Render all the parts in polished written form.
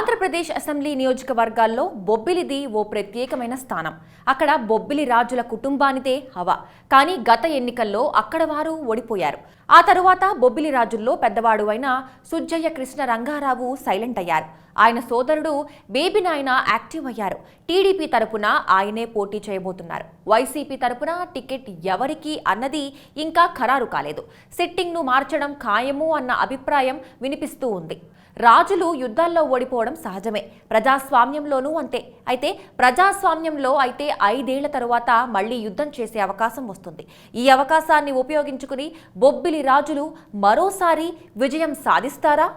Andhra Pradesh assembly నియోజకవర్గాల్లో బొబ్బిలిది ఓ ప్రత్యేకమైన స్థానం. అక్కడ బొబ్బిలి రాజుల కుటుంబానిదే హవా. కానీ గత ఎన్నికల్లో అక్కడ వారు ఓడిపోయారు. ఆ తరువాత బొబ్బిలి రాజుల్లో పెద్దవాడు అయిన సుజ్జయ్య కృష్ణ రంగారావు సైలెంట్ అయ్యారు. ఆయన సోదరుడు బేబీ నాయన యాక్టివ్ అయ్యారు. టీడీపీ తరపున ఆయనే పోటీ చేయబోతున్నారు. వైసీపీ తరపున టికెట్ ఎవరికి అన్నది ఇంకా ఖరారు కాలేదు. సిట్టింగ్ను మార్చడం ఖాయము అన్న అభిప్రాయం వినిపిస్తూ ఉంది. రాజులు యుద్ధాల్లో ఓడిపోవడం సహజమే, ప్రజాస్వామ్యంలోనూ అంతే. అయితే ప్రజాస్వామ్యంలో 5 ఏళ్ల తరువాత మళ్లీ యుద్ధం చేసే అవకాశం వస్తుంది. ఈ అవకాశాన్ని ఉపయోగించుకుని బొబ్బిలి రాజులు మరోసారి విజయం సాధిస్తారా?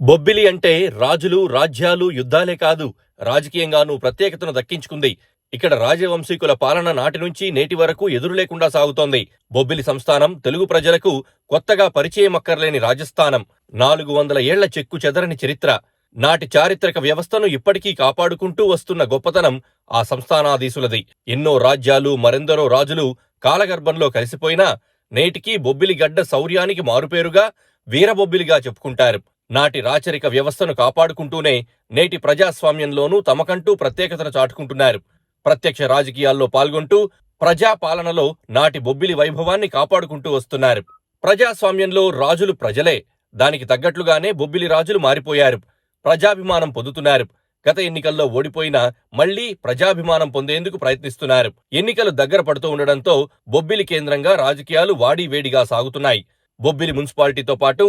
బొబ్బిలి అంటే రాజులు, రాజ్యాలు, యుద్ధాలే కాదు, రాజకీయంగానూ ప్రత్యేకతను దక్కించుకుంది. ఇక్కడ రాజవంశీకుల పాలన నాటి నుంచి నేటి వరకు ఎదురులేకుండా సాగుతోంది. బొబ్బిలి సంస్థానం తెలుగు ప్రజలకు కొత్తగా పరిచయమక్కర్లేని రాజస్థానం. 400 ఏళ్ల చెక్కు చెదరని చరిత్ర. నాటి చారిత్రక వ్యవస్థను ఇప్పటికీ కాపాడుకుంటూ వస్తున్న గొప్పతనం ఆ సంస్థానాధీశులది. ఎన్నో రాజ్యాలు, మరెందరో రాజులు కాలగర్భంలో కలిసిపోయినా నేటికీ బొబ్బిలి గడ్డ శౌర్యానికి మారుపేరుగా వీరబొబ్బిలిగా చెప్పుకుంటారు. నాటి రాచరిక వ్యవస్థను కాపాడుకుంటూనే నేటి ప్రజాస్వామ్యంలోనూ తమకంటూ ప్రత్యేకతను చాటుకుంటున్నారు. ప్రత్యక్ష రాజకీయాల్లో పాల్గొంటూ ప్రజాపాలనలో నాటి బొబ్బిలి వైభవాన్ని కాపాడుకుంటూ వస్తున్నారు. ప్రజాస్వామ్యంలో రాజులు ప్రజలే. దానికి తగ్గట్లుగానే బొబ్బిలి రాజులు మారిపోయారు. ప్రజాభిమానం పొందుతున్నారు. గత ఎన్నికల్లో ఓడిపోయినా మళ్లీ ప్రజాభిమానం పొందేందుకు ప్రయత్నిస్తున్నారు. ఎన్నికలు దగ్గర పడుతూ ఉండడంతో బొబ్బిలి కేంద్రంగా రాజకీయాలు వాడీవేడిగా సాగుతున్నాయి. బొబ్బిలి మున్సిపాలిటీతో పాటు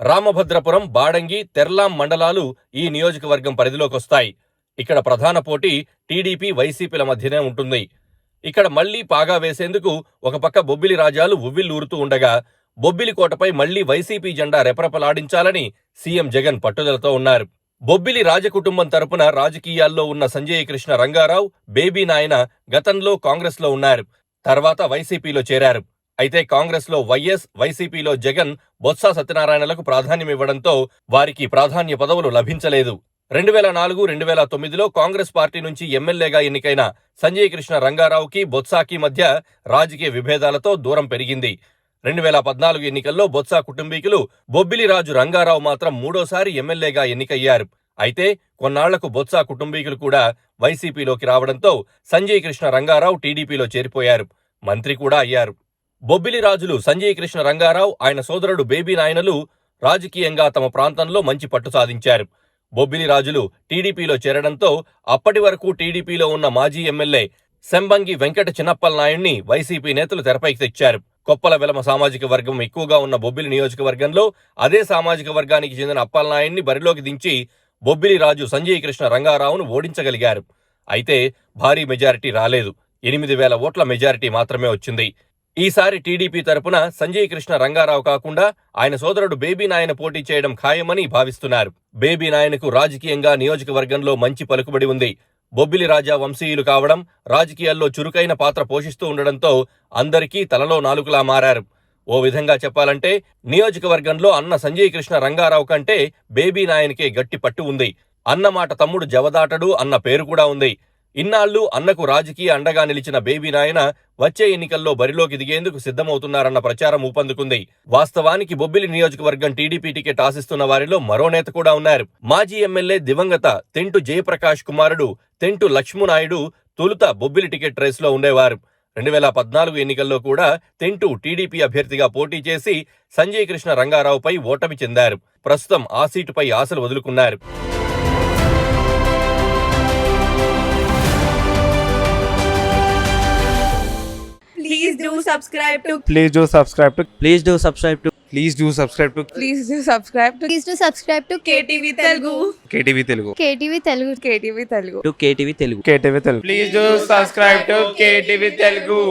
రామభద్రపురం, బాడంగి, తెర్లాం మండలాలు ఈ నియోజకవర్గం పరిధిలోకొస్తాయి. ఇక్కడ ప్రధాన పోటీ టీడీపీ, వైసీపీల మధ్యనే ఉంటుంది. ఇక్కడ మళ్లీ పాగా వేసేందుకు ఒక పక్క బొబ్బిలి రాజాలు ఉవ్విళ్లూరుతూ ఉండగా, బొబ్బిలి కోటపై మళ్లీ వైసీపీ జెండా రెపరెపలాడించాలని సీఎం జగన్ పట్టుదలతో ఉన్నారు. బొబ్బిలి రాజకుటుంబం తరపున రాజకీయాల్లో ఉన్న సంజయ్ కృష్ణ రంగారావు, బేబీ నాయన గతంలో కాంగ్రెస్లో ఉన్నారు. తర్వాత వైసీపీలో చేరారు. అయితే కాంగ్రెస్లో వైఎస్, వైసీపీలో జగన్, బొత్స సత్యనారాయణలకు ప్రాధాన్యమివ్వడంతో వారికి ప్రాధాన్య పదవులు లభించలేదు. 2004, 2009లో కాంగ్రెస్ పార్టీ నుంచి ఎమ్మెల్యేగా ఎన్నికైన సంజయ్ కృష్ణ రంగారావుకి, బొత్సాకి మధ్య రాజకీయ విభేదాలతో దూరం పెరిగింది. 2014 ఎన్నికల్లో బొత్స కుటుంబీకులు బొబ్బిలి రాజు రంగారావు మాత్రం 3వ సారి ఎమ్మెల్యేగా ఎన్నికయ్యారు. అయితే కొన్నాళ్లకు బొత్స కుటుంబీకులు కూడా వైసీపీలోకి రావడంతో సంజయ్ కృష్ణ రంగారావు టీడీపీలో చేరిపోయారు. మంత్రి కూడా అయ్యారు. బొబ్బిలి రాజులు సంజయ్ కృష్ణ రంగారావు, ఆయన సోదరుడు బేబీ నాయనలు రాజకీయంగా తమ ప్రాంతంలో మంచి పట్టు సాధించారు. బొబ్బిలి రాజులు టీడీపీలో చేరడంతో అప్పటి వరకు టీడీపీలో ఉన్న మాజీ ఎమ్మెల్యే శంబంగి వెంకట చిన్నప్పల నాయుడిని వైసీపీ నేతలు తెరపైకి తెచ్చారు. కొప్పల వెలమ సామాజిక వర్గం ఎక్కువగా ఉన్న బొబ్బిలి నియోజకవర్గంలో అదే సామాజిక వర్గానికి చెందిన అప్పలనాయుడిని బరిలోకి దించి బొబ్బిలి రాజు సంజయ్ కృష్ణ రంగారావును ఓడించగలిగారు. అయితే భారీ మెజారిటీ రాలేదు. 8,000 ఓట్ల మెజారిటీ మాత్రమే వచ్చింది. ఈసారి టీడీపీ తరపున సంజయ్ కృష్ణ రంగారావు కాకుండా ఆయన సోదరుడు బేబీ నాయన పోటీ చేయడం ఖాయమని భావిస్తున్నారు. బేబీ నాయనకు రాజకీయంగా నియోజకవర్గంలో మంచి పలుకుబడి ఉంది. బొబ్బిలి రాజా వంశీయులు కావడం, రాజకీయాల్లో చురుకైన పాత్ర పోషిస్తూ ఉండడంతో అందరికీ తలలో నాలుకలా మారారు. ఓ విధంగా చెప్పాలంటే నియోజకవర్గంలో అన్న సంజయ్ కృష్ణ రంగారావు కంటే బేబీ నాయనకే గట్టి పట్టు ఉంది. అన్నమాట తమ్ముడు జవదాటడు అన్న పేరు కూడా ఉంది. ఇన్నాళ్లు అన్నకు రాజకీయ అండగా నిలిచిన బేబీ నాయన వచ్చే ఎన్నికల్లో బరిలోకి దిగేందుకు సిద్ధమవుతున్నారన్న ప్రచారం ఊపందుకుంది. వాస్తవానికి బొబ్బిలి నియోజకవర్గం టీడీపీ టికెట్ ఆశిస్తున్న వారిలో మరో నేత కూడా ఉన్నారు. మాజీ ఎమ్మెల్యే దివంగత తెంటు జయప్రకాష్ కుమారుడు తెంటు లక్ష్మణాయుడు తొలుత బొబ్బిలి టికెట్ రేసులో ఉండేవారు. 2014 ఎన్నికల్లో కూడా తెంటు టీడీపీ అభ్యర్థిగా పోటీ చేసి సంజయ్ కృష్ణ రంగారావుపై ఓటమి చెందారు. ప్రస్తుతం ఆ సీటుపై ఆశలు వదులుకున్నారు. Please do subscribe to Please do subscribe to Please do subscribe to Please do subscribe to Please do subscribe to Please do subscribe to KTV Telugu. KTV Telugu. KTV Telugu. KTV Telugu. KTV Telugu. KTV Telugu. Please do subscribe to KTV Telugu.